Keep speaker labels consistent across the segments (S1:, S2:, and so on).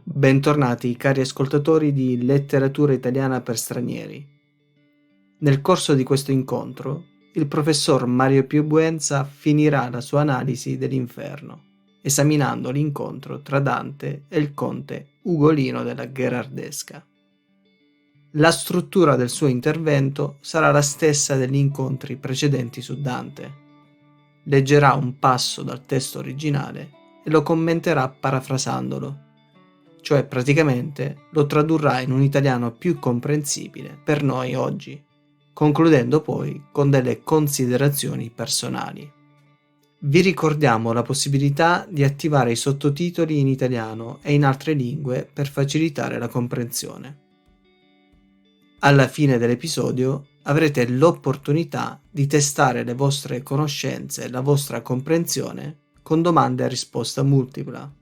S1: Bentornati cari ascoltatori di Letteratura Italiana per Stranieri. Nel corso di questo incontro, il professor Mario Pio Buenza finirà la sua analisi dell'Inferno, esaminando l'incontro tra Dante e il conte Ugolino della Gherardesca. La struttura del suo intervento sarà la stessa degli incontri precedenti su Dante. Leggerà un passo dal testo originale e lo commenterà parafrasandolo, cioè praticamente lo tradurrà in un italiano più comprensibile per noi oggi, concludendo poi con delle considerazioni personali. Vi ricordiamo la possibilità di attivare i sottotitoli in italiano e in altre lingue per facilitare la comprensione. Alla fine dell'episodio avrete l'opportunità di testare le vostre conoscenze e la vostra comprensione con domande a risposta multipla.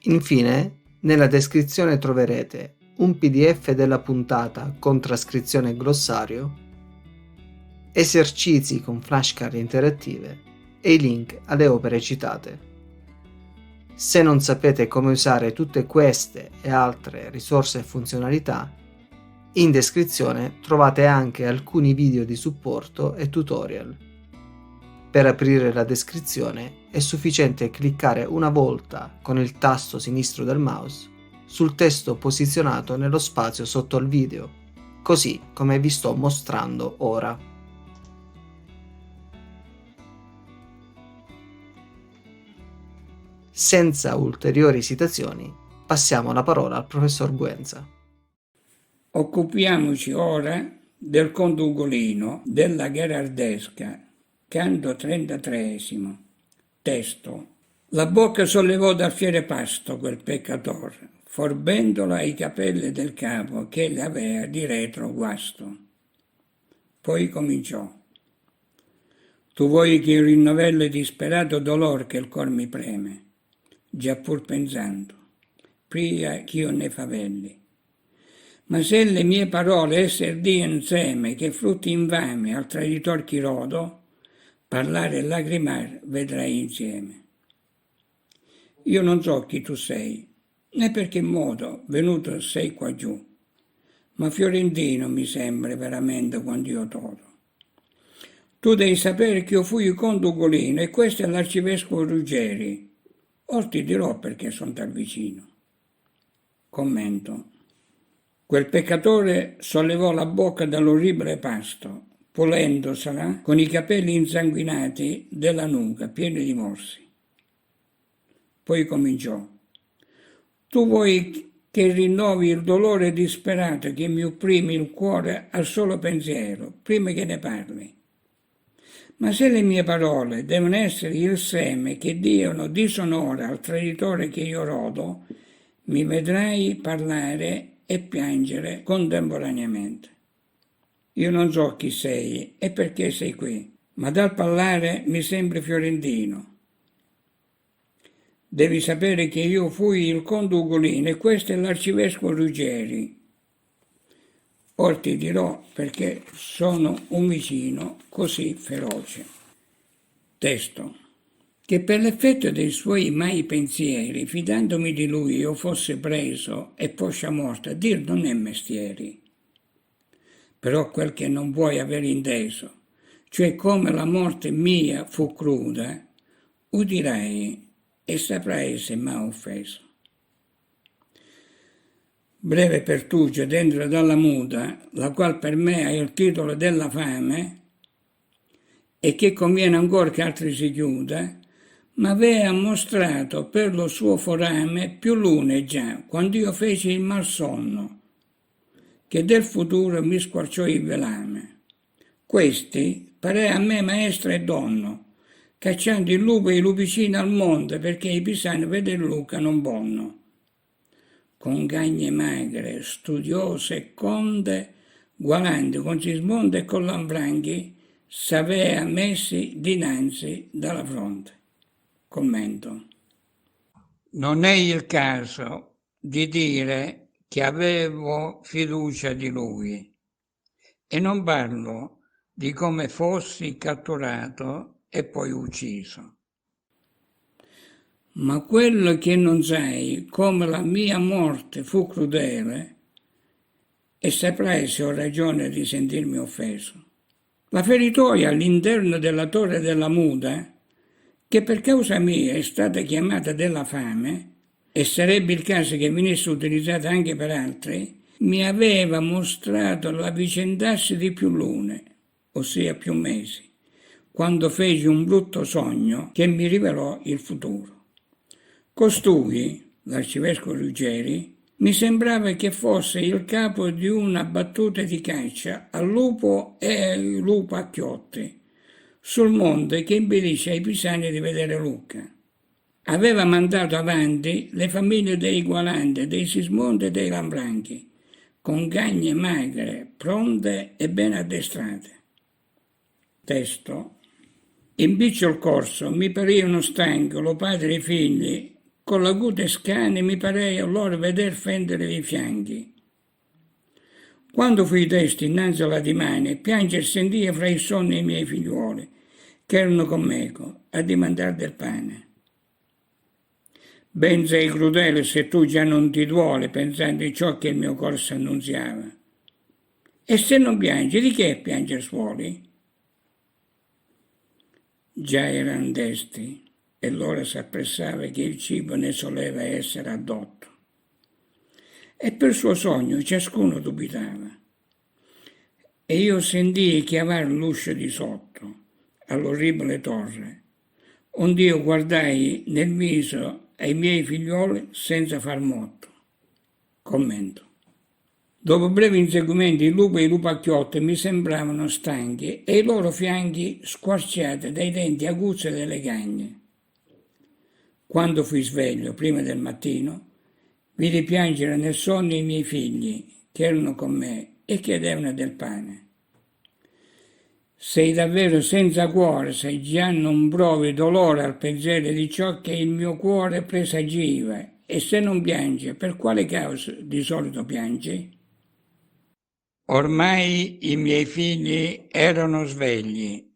S1: Infine, nella descrizione troverete un PDF della puntata con trascrizione e glossario, esercizi con flashcard interattive e i link alle opere citate. Se non sapete come usare tutte queste e altre risorse e funzionalità, in descrizione trovate anche alcuni video di supporto e tutorial. Per aprire la descrizione è sufficiente cliccare una volta con il tasto sinistro del mouse sul testo posizionato nello spazio sotto il video, così come vi sto mostrando ora. Senza ulteriori esitazioni, passiamo la parola al professor Buenza.
S2: Occupiamoci ora del conte Ugolino della Gherardesca, canto 33. Testo. La bocca sollevò dal fiere pasto quel peccatore, forbendolo ai capelli del capo che le avea di retro guasto. Poi cominciò. Tu vuoi che io rinnovelli disperato dolor che il cor mi preme, già pur pensando, pria ch'io ne favelli. Ma se le mie parole esser di insieme che frutti infame al traditor chi rodo, parlare e lagrimar vedrai insieme. Io non so chi tu sei, né per che modo venuto sei qua giù, ma fiorentino mi sembra veramente quando io t'odo. Tu devi sapere che io fui conte Ugolino e questo è l'arcivescovo Ruggeri. Or ti dirò perché son tal vicino. Commento. Quel peccatore sollevò la bocca dall'orribile pasto, pulendosela con i capelli insanguinati della nuca, pieni di morsi. Poi cominciò. Tu vuoi che rinnovi il dolore disperato che mi opprime il cuore al solo pensiero, prima che ne parli. Ma se le mie parole devono essere il seme che diano disonore al traditore che io rodo, mi vedrai parlare e piangere contemporaneamente. Io non so chi sei e perché sei qui, ma dal parlare mi sembri fiorentino. Devi sapere che io fui il conte Ugolino e questo è l'arcivescovo Ruggeri. Or ti dirò perché sono un vicino così feroce. Testo. Che per l'effetto dei suoi mai pensieri, fidandomi di lui, io fosse preso e poscia morta, dir non è mestieri. Però quel che non puoi aver inteso, cioè come la morte mia fu cruda, udirai e saprai se m'ha offeso. Breve pertugio dentro dalla muta, la qual per me ha il titolo della fame, e che conviene ancora che altri si chiuda, ma avea mostrato per lo suo forame più lune già, quando io feci il malsonno, che del futuro mi squarciò il velame. Questi pare a me maestra e donno, cacciando il lupo e i lupicini al monte, perché i pisani vede Luca non bonno. Con gagne magre, studiose e conde, gualandi con Sismondo e con Lanfranchi, s'avea messi dinanzi dalla fronte. Commento. Non è il caso di dire che avevo fiducia di lui, E non parlo di come fossi catturato e poi ucciso. Ma quello che non sai, come la mia morte fu crudele, e saprai se ho ragione di sentirmi offeso. La feritoia all'interno della torre della muda, che per causa mia è stata chiamata della fame, e sarebbe il caso che venisse utilizzata anche per altri, mi aveva mostrato l'avvicendarsi di più lune, ossia più mesi, quando feci un brutto sogno che mi rivelò il futuro. Costui, l'arcivescovo Ruggeri, mi sembrava che fosse il capo di una battuta di caccia al lupo e ai lupacchiotti sul monte che impedisce ai pisani di vedere Lucca. Aveva mandato avanti le famiglie dei Gualandi, dei Sismondi e dei Lambranchi, con gagne magre, pronte e ben addestrate. Testo. In biccio il corso mi parevano stanco lo padre e i figli, con l'acute scane mi pareva loro veder fendere i fianchi. Quando fui desti innanzi alla dimane, pianger sentia fra i sonni i miei figliuoli, che erano con me, a dimandare del pane. Ben sei crudele se tu già non ti duole pensando in ciò che il mio corso annunziava. E se non piangi, di che pianger suoli? Già erano desti e l'ora s'appressava che il cibo ne soleva essere addotto. E per suo sogno ciascuno dubitava. E io sentii chiamare l'uscio di sotto, all'orribile torre, onde io guardai nel viso ai miei figlioli senza far motto. Commento. Dopo brevi inseguimenti il lupo e i lupacchiotti mi sembravano stanchi e i loro fianchi squarciati dai denti aguzzi delle cagne. Quando fui sveglio, prima del mattino, vidi piangere nel sonno i miei figli, che erano con me e chiedevano del pane. Sei davvero senza cuore se già non provi dolore al pensiero di ciò che il mio cuore presagiva, e se non piange, per quale causa di solito piangi? Ormai i miei figli erano svegli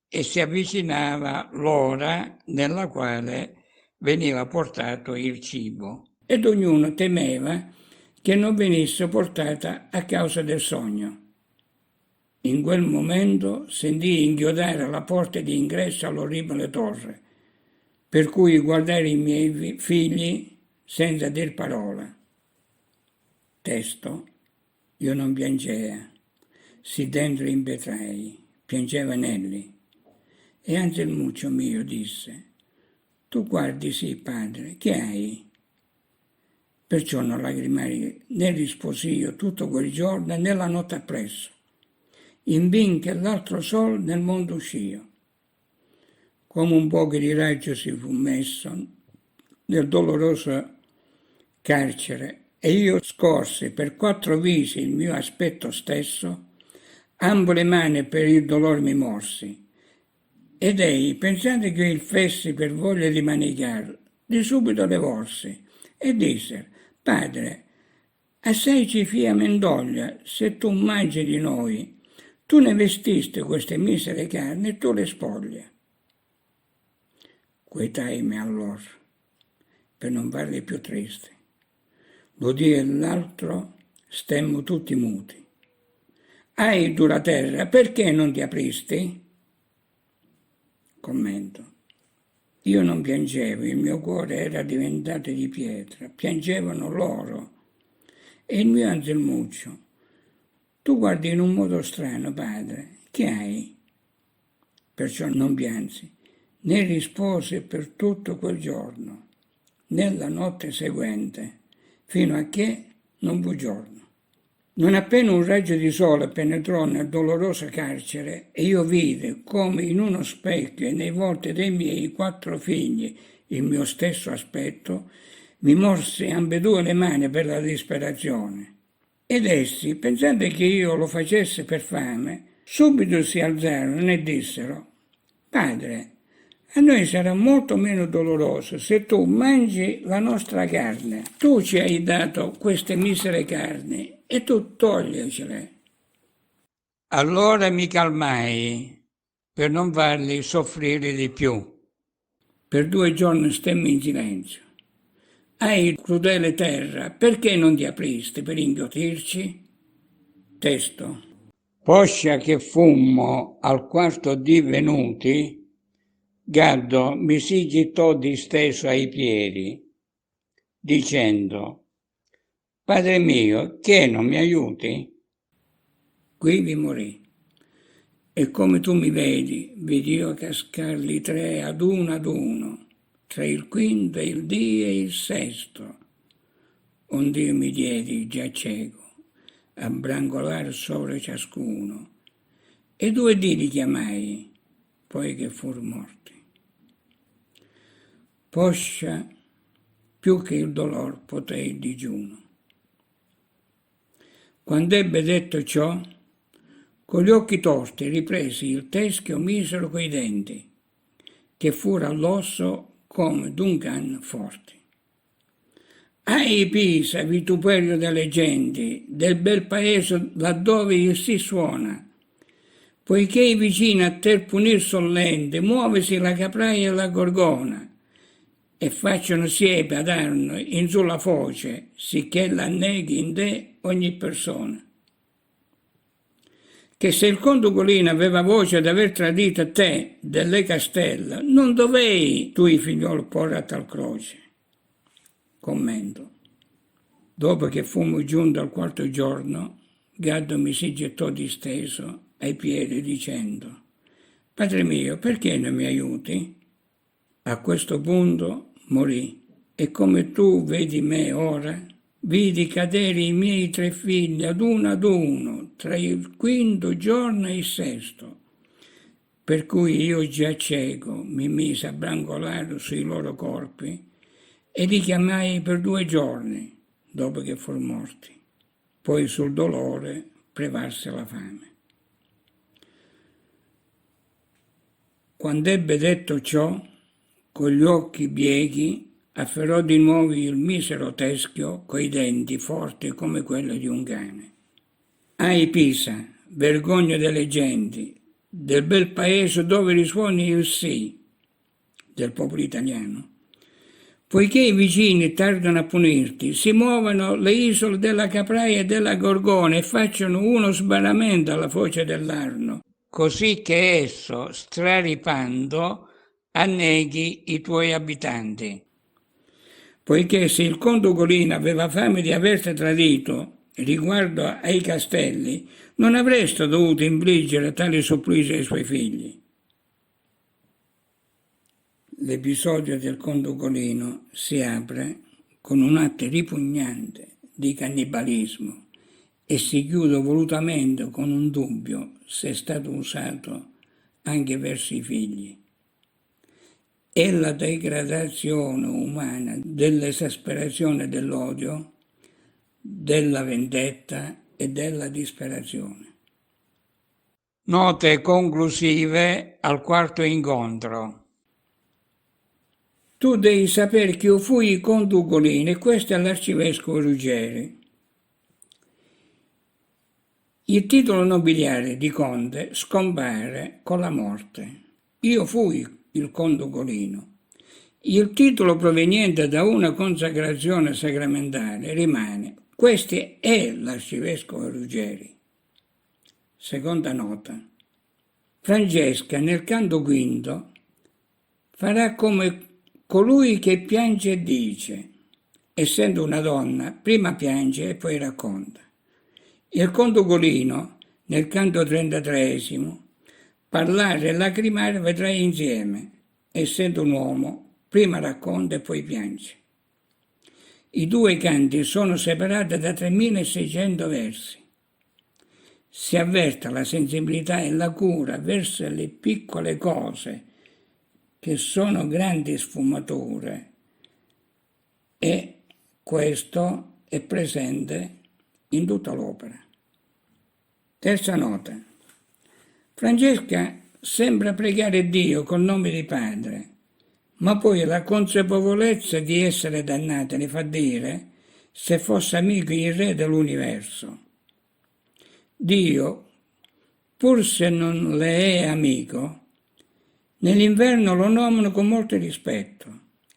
S2: e si avvicinava l'ora nella quale veniva portato il cibo, ed ognuno temeva che non venisse portata a causa del sogno. In quel momento sentii inchiodare la porta di ingresso all'orribile torre, per cui guardai i miei figli senza dir parola. Testo. Io non piangea, sì dentro impetrai, piangeva Nelli. E Anselmuccio mio disse, tu guardi sì, padre, che hai? Perciò non lagrimai né risposi io tutto quel giorno né la notte appresso. Invin che l'altro sol nel mondo uscìo. Come un poco di raggio si fu messo nel doloroso carcere e io scorsi per 4 visi il mio aspetto stesso, ambo le mani per il dolore mi morsi. Ed ei, pensando che il fessi per voglia di manicar, di subito le volsi e disse, padre, assai ci fia mendoglia se tu mangi di noi, tu ne vestiste queste misere carni e tu le spoglie. Quetaimi allora, per non farli più tristi. L'udì e l'altro stemmo tutti muti. Ai dura terra, perché non ti apristi? Commento. Io non piangevo, il mio cuore era diventato di pietra, piangevano loro. E il mio Anselmuccio, tu guardi in un modo strano, padre, che hai? Perciò non piansi, né rispose per tutto quel giorno, né la notte seguente, fino a che non fu giorno. Non appena un raggio di sole penetrò nel doloroso carcere e io vidi come in uno specchio e nei volti dei miei 4 figli il mio stesso aspetto, mi morsi ambedue le mani per la disperazione. Ed essi, pensando che io lo facesse per fame, subito si alzarono e dissero, padre, a noi sarà molto meno doloroso se tu mangi la nostra carne. Tu ci hai dato queste misere carni e tu togliecele. Allora mi calmai per non farli soffrire di più. Per 2 giorni stemmi in silenzio. Ahi, crudele terra, perché non ti apristi per inghiotirci? Testo. Poscia che fummo al quarto dì venuti, Gaddo mi si gittò disteso ai piedi, dicendo: Padre mio, che non mi aiuti? Qui vi morì. E come tu mi vedi io cascarli 3 ad uno, tra il quinto e il dì e il sesto. Onde io mi diedi, già cieco, a brancolare sopra ciascuno. E 2 dì li chiamai, poi che furono morti. Poscia, più che il dolor, potei il digiuno. Quando ebbe detto ciò, con gli occhi torti ripresi il teschio misero coi denti, che fura all'osso come d'un can forte. Ahi Pisa, vituperio delle genti, del bel paese laddove il si suona, poiché i vicini a te punir sollente, muovesi la capraia e la gorgona, e facciano siepe ad arno in sulla foce, sicché la neghi in te ogni persona. Che se il conte Ugolino aveva voce d'aver tradito te delle castella, non dovei tu i figlioli porre a tal croce. Commento. Dopo che fummo giunto al 4° giorno, Gaddo mi si gettò disteso ai piedi dicendo: Padre mio, perché non mi aiuti? A questo punto morì, e come tu vedi me ora, vidi cadere i miei 3 figli ad uno, tra il 5° giorno e il 6°, per cui io già cieco mi misi a brancolare sui loro corpi e li chiamai per 2 giorni, dopo che furono morti. Poi sul dolore prevalse la fame. Quando ebbe detto ciò, con gli occhi bieghi, afferrò di nuovo il misero teschio coi denti forti come quelli di un cane. Ahi Pisa, vergogna delle genti, del bel paese dove risuoni il sì, del popolo italiano. Poiché i vicini tardano a punirti, si muovono le isole della Capraia e della Gorgona e facciano uno sbarramento alla foce dell'Arno, così che esso, straripando, anneghi i tuoi abitanti. Poiché se il conte Ugolino aveva fame di averti tradito riguardo ai castelli, non avreste dovuto infliggere tali supplici ai suoi figli. L'episodio del conte Ugolino si apre con un atto ripugnante di cannibalismo e si chiude volutamente con un dubbio se è stato usato anche verso i figli. È la degradazione umana dell'esasperazione dell'odio, della vendetta e della disperazione. Note conclusive al 4° incontro. Tu devi sapere che io fui conte Ugolino e questo è l'arcivescovo Ruggeri. Il titolo nobiliare di conte scompare con la morte. Io fui il conte Ugolino. Il titolo proveniente da una consacrazione sacramentale rimane. Questo è l'arcivescovo Ruggeri. Seconda nota. Francesca nel canto quinto farà come colui che piange e dice, essendo una donna, prima piange e poi racconta. Il conte Ugolino, nel canto 33°, parlare e lacrimare vedrai insieme, essendo un uomo, prima racconta e poi piange. I 2 canti sono separati da 3600 versi. Si avverte la sensibilità e la cura verso le piccole cose che sono grandi sfumature, e questo è presente in tutta l'opera. Terza nota. Francesca sembra pregare Dio col nome di Padre, ma poi la consapevolezza di essere dannata le fa dire se fosse amico il Re dell'universo. Dio, pur se non le è amico, nell'inverno lo nomino con molto rispetto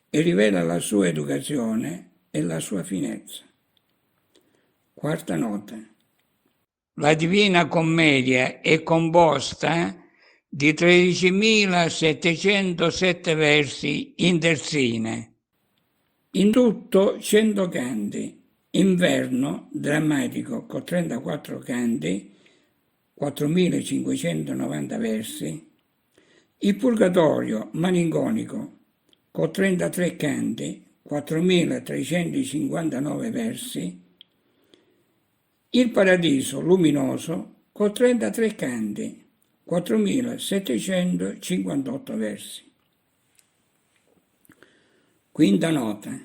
S2: e rivela la sua educazione e la sua finezza. Quarta nota. La Divina Commedia è composta di 13.707 versi in terzine, in tutto 100 canti, Inverno drammatico con 34 canti, 4.590 versi, il Purgatorio malinconico con 33 canti, 4.359 versi, il Paradiso luminoso con 33 canti, 4.758 versi. Quinta nota.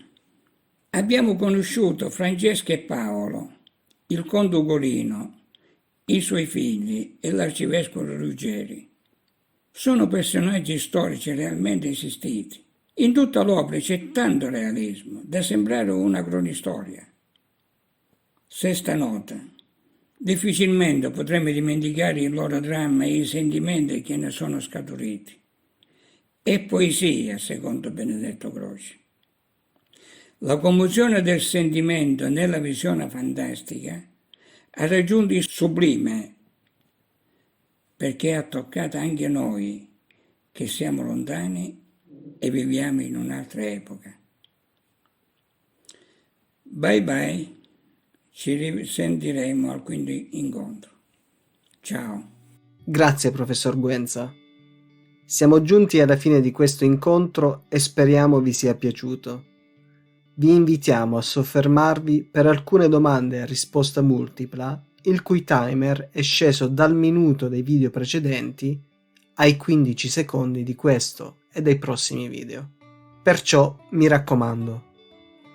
S2: Abbiamo conosciuto Francesca e Paolo, il conte Ugolino, i suoi figli e l'arcivescovo Ruggeri. Sono personaggi storici realmente esistiti. In tutta l'opera c'è tanto realismo da sembrare una cronistoria. Sesta nota. Difficilmente potremo dimenticare il loro dramma e i sentimenti che ne sono scaturiti. È poesia, secondo Benedetto Croce. La commozione del sentimento nella visione fantastica ha raggiunto il sublime, perché ha toccato anche noi che siamo lontani e viviamo in un'altra epoca. Bye bye, ci risentiremo al quinto incontro. Ciao.
S1: Grazie, professor Guenza. Siamo giunti alla fine di questo incontro e speriamo vi sia piaciuto. Vi invitiamo a soffermarvi per alcune domande a risposta multipla, il cui timer è sceso dal minuto dei video precedenti ai 15 secondi di questo e dei prossimi video. Perciò mi raccomando,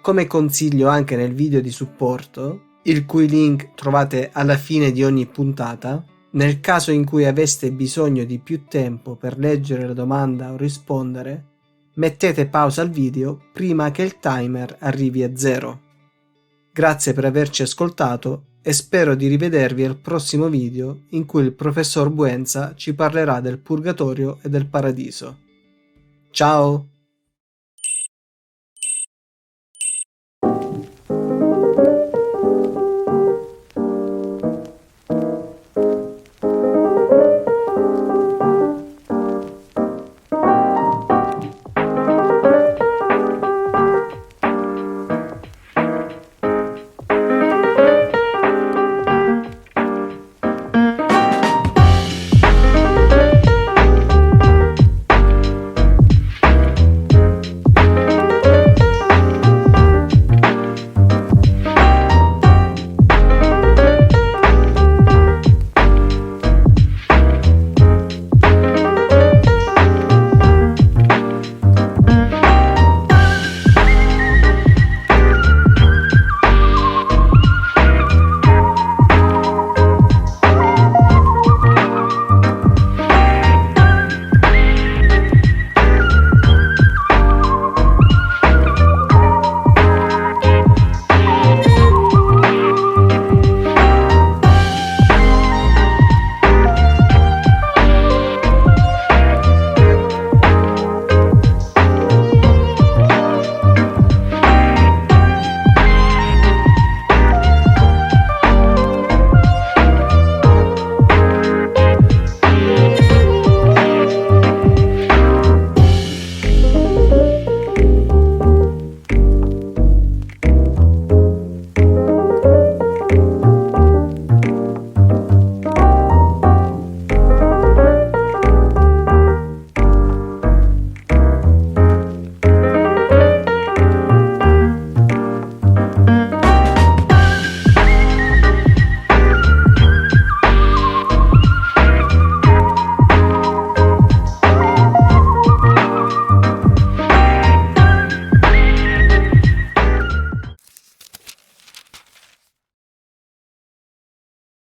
S1: come consiglio anche nel video di supporto, il cui link trovate alla fine di ogni puntata, nel caso in cui aveste bisogno di più tempo per leggere la domanda o rispondere, mettete pausa al video prima che il timer arrivi a 0. Grazie per averci ascoltato e spero di rivedervi al prossimo video in cui il professor Buenza ci parlerà del Purgatorio e del Paradiso. Ciao!